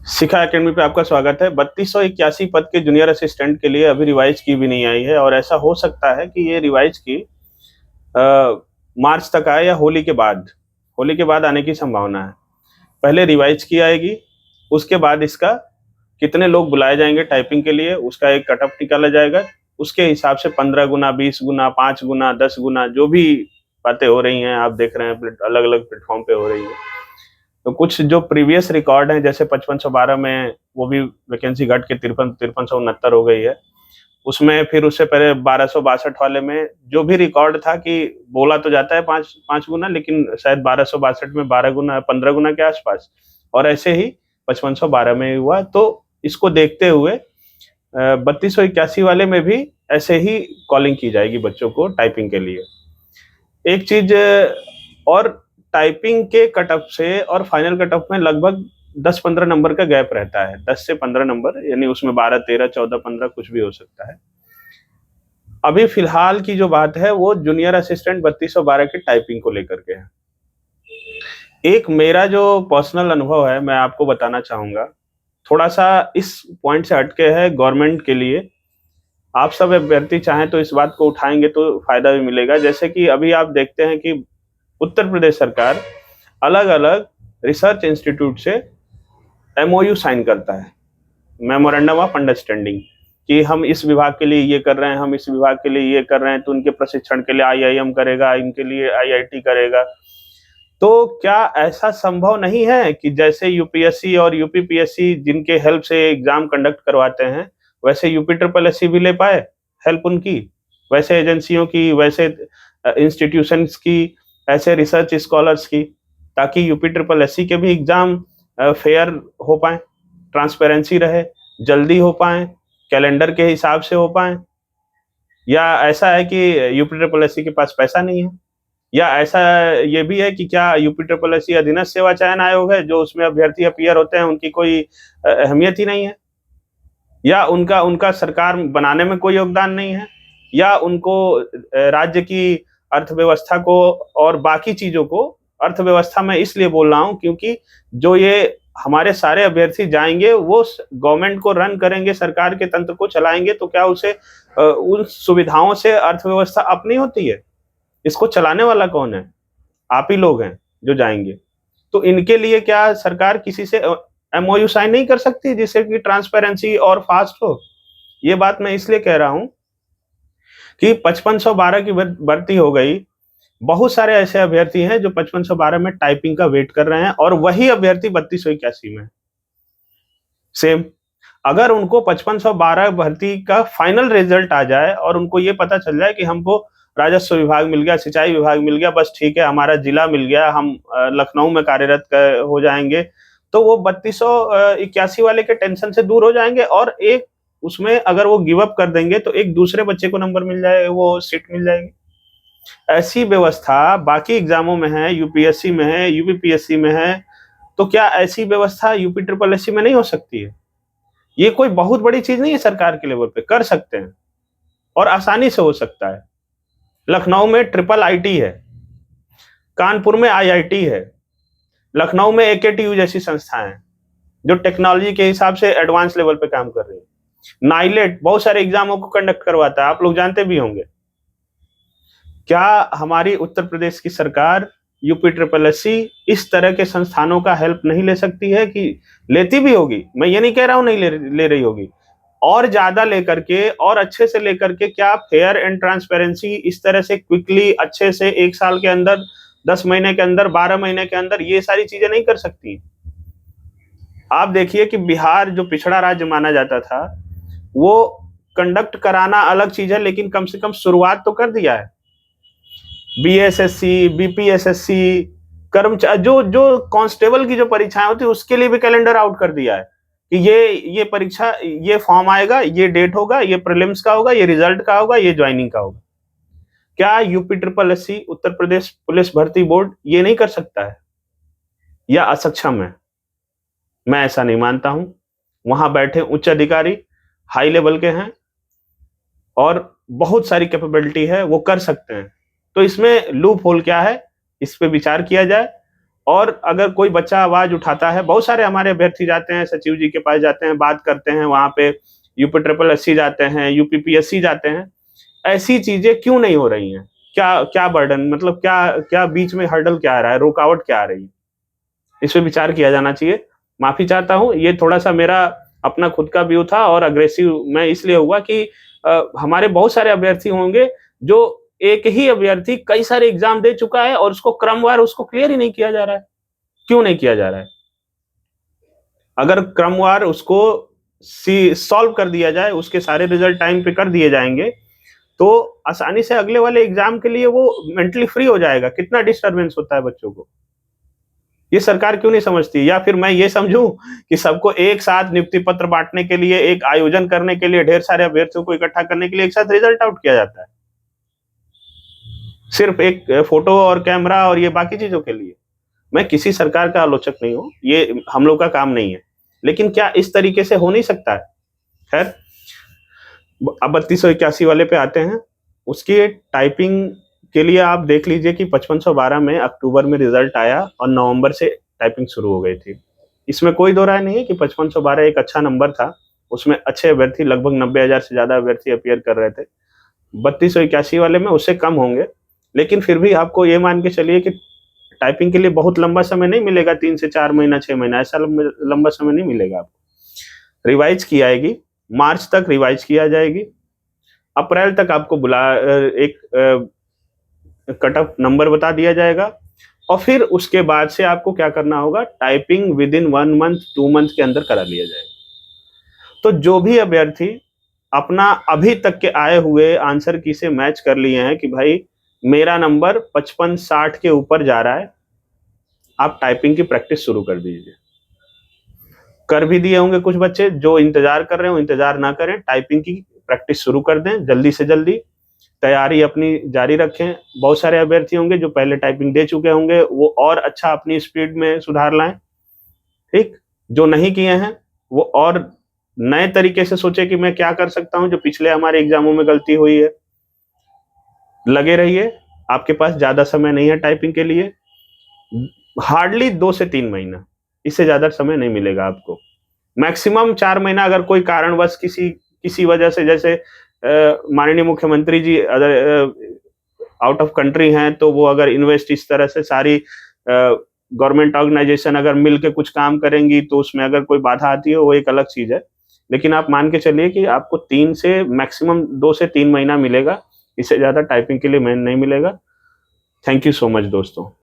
शिखा academy पे आपका स्वागत है। 3281 पद के जूनियर असिस्टेंट के लिए अभी रिवाइज की भी नहीं आई है और ऐसा हो सकता है कि ये रिवाइज की मार्च तक आए या होली के बाद आने की संभावना है। पहले रिवाइज की आएगी, उसके बाद इसका कितने लोग बुलाए जाएंगे टाइपिंग के लिए, उसका एक कट ऑफ निकाला जाएगा। उसके हिसाब से 15 गुना, 20 गुना, 5 गुना, 10 गुना जो भी बातें हो रही हैं, आप देख रहे हैं अलग अलग प्लेटफॉर्म पे हो रही है। तो कुछ जो प्रीवियस रिकॉर्ड हैं, जैसे 5512 में वो भी वैकेंसी घट के 5369 हो गई है। उसमें फिर उससे पहले 1262 वाले में जो भी रिकॉर्ड था कि बोला तो जाता है 5 गुना, लेकिन शायद 1262 में 12 गुना, 15 गुना के आसपास, और ऐसे ही 5512 में हुआ। तो इसको देखते हुए 3281 वाले में भी ऐसे ही कॉलिंग की जाएगी बच्चों को टाइपिंग के लिए। एक चीज और, टाइपिंग के कट ऑफ से और फाइनल कट ऑफ में लगभग 10-15 नंबर का गैप रहता है, 10 से 15 नंबर, यानी उसमें 12, 13, 14, 15 कुछ भी हो सकता है। अभी फिलहाल की जो बात है वो जूनियर असिस्टेंट 3212 के टाइपिंग को लेकर के है। एक मेरा जो पर्सनल अनुभव है मैं आपको बताना चाहूंगा, थोड़ा सा इस पॉइंट से हटके है गवर्नमेंट के लिए। आप सब अभ्यर्थी चाहें तो इस बात को उठाएंगे तो फायदा भी मिलेगा। जैसे कि अभी आप देखते हैं कि उत्तर प्रदेश सरकार अलग अलग रिसर्च इंस्टीट्यूट से एमओयू साइन करता है, मेमोरेंडम ऑफ अंडरस्टैंडिंग, कि हम इस विभाग के लिए ये कर रहे हैं, हम इस विभाग के लिए ये कर रहे हैं, तो उनके प्रशिक्षण के लिए आईआईएम करेगा, इनके लिए आईआईटी करेगा। तो क्या ऐसा संभव नहीं है कि जैसे यूपीएससी और यूपीपीएससी जिनके हेल्प से एग्जाम कंडक्ट करवाते हैं, वैसे यूपी ट्रिपल एससी भी ले पाए हेल्प उनकी, वैसे एजेंसियों की, वैसे इंस्टीट्यूशंस की, ऐसे रिसर्च स्कॉलर्स की, ताकि यूपी ट्रिपल एससी के भी एग्जाम फेयर हो पाए, ट्रांसपेरेंसी रहे, जल्दी हो पाए, कैलेंडर के हिसाब से हो पाए। या ऐसा है कि यूपी ट्रिपल एससी के पास पैसा नहीं है, या ऐसा ये भी है कि क्या यूपी ट्रिपल एससी अधीनस्थ सेवा चयन आयोग है, जो उसमें अभ्यर्थी अपीयर होते हैं उनकी कोई अहमियत ही नहीं है, या उनका उनका सरकार बनाने में कोई योगदान नहीं है, या उनको राज्य की अर्थव्यवस्था को और बाकी चीजों को, अर्थव्यवस्था में इसलिए बोल रहा हूं क्योंकि जो ये हमारे सारे अभ्यर्थी जाएंगे वो गवर्नमेंट को रन करेंगे, सरकार के तंत्र को चलाएंगे, तो क्या उसे उन सुविधाओं से अर्थव्यवस्था अपनी होती है? इसको चलाने वाला कौन है? आप ही लोग हैं जो जाएंगे। तो इनके लिए क्या सरकार किसी से एमओयू साइन नहीं कर सकती जिससे कि ट्रांसपेरेंसी और फास्ट हो? ये बात मैं इसलिए कह रहा हूं कि 5512 की भर्ती हो गई, बहुत सारे ऐसे अभ्यर्थी हैं जो 5512 में टाइपिंग का वेट कर रहे हैं, और वही अभ्यर्थी 3281 में सेम। अगर उनको 5512 भर्ती का फाइनल रिजल्ट आ जाए और उनको ये पता चल जाए कि हमको राजस्व विभाग मिल गया, सिंचाई विभाग मिल गया, बस ठीक है, हमारा जिला मिल गया, हम लखनऊ में कार्यरत हो जाएंगे, तो वो 3281 वाले के टेंशन से दूर हो जाएंगे, और एक उसमें अगर वो गिव अप कर देंगे तो एक दूसरे बच्चे को नंबर मिल जाए, वो सीट मिल जाएगी। ऐसी व्यवस्था बाकी एग्जामों में है, यूपीएससी में है, यूपीपीएससी में है, तो क्या ऐसी व्यवस्था यूपी ट्रिपल एससी में नहीं हो सकती है? ये कोई बहुत बड़ी चीज नहीं है, सरकार के लेवल पे कर सकते हैं और आसानी से हो सकता है। लखनऊ में ट्रिपल आईटी है, कानपुर में आईआईटी है, लखनऊ में एकेटीयू जैसी संस्थाएं हैं जो टेक्नोलॉजी के हिसाब से एडवांस लेवल पे काम कर रही है। नाइलेट बहुत सारे एग्जामों को कंडक्ट करवाता है, आप लोग जानते भी होंगे। क्या हमारी उत्तर प्रदेश की सरकार, यूपी ट्रिपल एससी इस तरह के संस्थानों का हेल्प नहीं ले सकती है? कि लेती भी होगी, मैं ये नहीं कह रहा हूं नहीं ले रही होगी, और ज्यादा लेकर के और अच्छे से लेकर के, क्या फेयर एंड ट्रांसपेरेंसी इस तरह से क्विकली अच्छे से 1 साल के अंदर, 10 महीने के अंदर, 12 महीने के अंदर ये सारी चीजें नहीं कर सकती? आप देखिए कि बिहार जो पिछड़ा राज्य माना जाता था, वो कंडक्ट कराना अलग चीज है, लेकिन कम से कम शुरुआत तो कर दिया है। बीएसएससी, बीपीएसएससी, कर्मचारी जो कांस्टेबल की जो परीक्षाएं होती है उसके लिए भी कैलेंडर आउट कर दिया है कि ये परीक्षा, ये फॉर्म आएगा, ये डेट होगा, ये प्रीलिम्स का होगा, ये रिजल्ट का होगा, ये ज्वाइनिंग का होगा। क्या UP triple SC, Uttar Pradesh police भर्ती बोर्ड ये नहीं कर सकता है, या असक्षम है? मैं ऐसा नहीं मानता हूं। वहां बैठे उच्च अधिकारी हाई लेवल के हैं और बहुत सारी कैपेबिलिटी है, वो कर सकते हैं। तो इसमें लूप होल क्या है, इस पे विचार किया जाए और अगर कोई बच्चा आवाज उठाता है, बहुत सारे हमारे अभ्यर्थी जाते हैं, सचिव जी के पास जाते हैं, बात करते हैं, वहां पे यूपी ट्रिपल एससी जाते हैं, यूपीपीएससी जाते हैं, ऐसी चीजें क्यों नहीं हो रही हैं? क्या क्या बर्डन, मतलब क्या क्या बीच में हर्डल क्या आ रहा है, रुकावट क्या आ रही है? इस पे विचार किया जाना चाहिए। माफी चाहता हूँ, ये थोड़ा-सा मेरा अपना खुद का व्यू था और अग्रेसिव मैं इसलिए हुआ कि हमारे बहुत सारे अभ्यर्थी होंगे जो एक ही अभ्यर्थी कई सारे एग्ज़ाम दे चुका है और उसको क्रमवार उसको क्लियर ही नहीं किया जा रहा है। क्यों नहीं किया जा रहा है? अगर क्रमवार उसको सॉल्व कर दिया जाए, उसके सारे रिज़ल्ट टाइम पे कर दिए जाएँगे, तो आसानी से अगले वाले एग्ज़ाम के लिए वो मेंटली फ्री हो जाएगा। कितना डिस्टर्बेंस होता है बच्चों को। ये सरकार क्यों नहीं समझती? या फिर मैं ये समझूं कि सबको एक साथ नियुक्ति पत्र बांटने के लिए, एक आयोजन करने के लिए, ढेर सारे अभ्यर्थियों को इकट्ठा करने के लिए एक साथ रिजल्ट आउट किया जाता है, सिर्फ एक फोटो और कैमरा और ये बाकी चीजों के लिए। मैं किसी सरकार का आलोचक नहीं हूं, ये हम लोग का काम नहीं है, लेकिन क्या इस तरीके से हो नहीं सकता है? खैर, अब 3281 वाले पे आते हैं। उसकी टाइपिंग के लिए आप देख लीजिए कि 5512 में अक्टूबर में रिजल्ट आया और नवंबर से टाइपिंग शुरू हो गई थी। इसमें कोई दो राय नहीं है कि 5512 एक अच्छा नंबर था। उसमें अच्छे अभ्यर्थी, लगभग 90,000 से ज़्यादा अभ्यर्थी अपीयर कर रहे थे। 3281 वाले में उससे कम होंगे, लेकिन फिर भी आपको ये मान के चलिए कि टाइपिंग के लिए बहुत लंबा समय नहीं मिलेगा, 3 से 4 महीना, 6 महीना, ऐसा लंबा समय नहीं मिलेगा आपको। रिवाइज की आएगी, मार्च तक रिवाइज किया जाएगी, अप्रैल तक आपको एक कट ऑफ नंबर बता दिया जाएगा और फिर उसके बाद से आपको क्या करना होगा, typing with in 1 month 2 month के अंदर करा लिया जाएगा। तो जो भी अभ्यर्थी अपना अभी तक के आए हुए आंसर की से मैच कर लिए हैं कि भाई मेरा नंबर 55-60 के ऊपर जा रहा है, आप टाइपिंग की प्रैक्टिस शुरू कर दीजिए। कर भी दिए होंगे कुछ बच्चे जो इंतजार कर रहे हैं, वो इंतजार ना करें, टाइपिंग की प्रैक्टिस शुरू कर दें जल्दी से जल्दी, तैयारी अपनी जारी रखें। बहुत सारे अभ्यर्थी होंगे जो पहले टाइपिंग दे चुके होंगे, वो और अच्छा अपनी स्पीड में सुधार लाएं। ठीक, जो नहीं किए हैं वो और नए तरीके से सोचे कि मैं क्या कर सकता हूं जो पिछले हमारे एग्जामों में गलती हुई है। लगे रहिए, आपके पास ज्यादा समय नहीं है टाइपिंग के लिए, हार्डली 2 से 3 महीना, इससे ज्यादा समय नहीं मिलेगा आपको। मैक्सिमम 4 महीना, अगर कोई कारणवश किसी किसी वजह से, जैसे माननीय मुख्यमंत्री जी अगर आउट ऑफ कंट्री हैं, तो वो अगर इन्वेस्ट इस तरह से सारी गवर्नमेंट ऑर्गेनाइजेशन अगर मिल के कुछ काम करेंगी, तो उसमें अगर कोई बाधा आती है वो एक अलग चीज है। लेकिन आप मान के चलिए कि आपको 3 से मैक्सिमम 2 से 3 महीना मिलेगा, इससे ज्यादा टाइपिंग के लिए नहीं मिलेगा। थैंक यू सो मच दोस्तों।